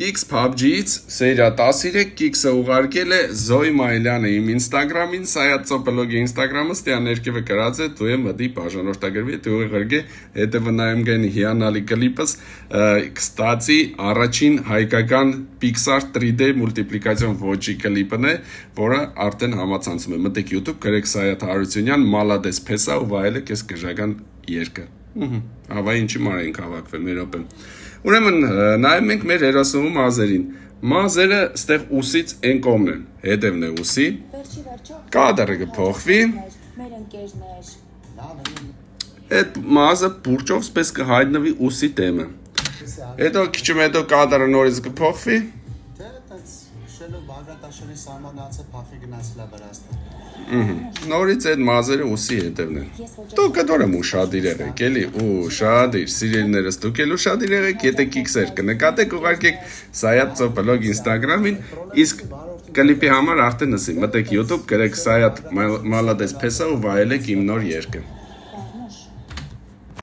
Kix PUBG-ից սերիա 13 Kix-ը ուղարկել է Զոյ Մայլյանը իմ Instagram-ին, Sayat-Sopolog-ի Instagram-ը, ստիա ներքևը գրած է, դու եմ մտի բաժանորդագրվի, դու ղրգե, հետևը նայում գային հիանալի կլիպս, կստացի առաջին հայկական Pixar 3D մուլտիպլիկացիոն ոճի կլիպն է, որը արդեն համացանցում է, մտեք YouTube, գրեք Sayat Հարությունյան, Մալադես Փեսա ու վայելեք ես գժական երկը, հավա ինչի մար ենք հավակվել մեր օպեն։ Ուրեմն նայում ենք մեր հերոսուհու մազերին։ Մազերը ստեղ ուսից են կողմն են, հետևն է ուսի, կադրը կփոխվի, այդ մազը բուրճով սպես կհայտնվի ուսի դեմը։ Հետո քիչում հետո կադրը նորից կփոխվի։ Նորից այդ մազերը ուսի հետևն են։ Դուք կդոր եմ ուշադիր եղեք, էլի, ուշադիր, սիրելիներս, դուք էլ ուշադիր եղեք, եթե Kix-եր կնկատեք, ուղարկեք Sayat-Sopolog Instagram-ին, իսկ կլիպի համար արդեն ասի, մտեք YouTube, գրեք Sayat Մալադես Փեսա ու վայելեք իմ նոր երկը։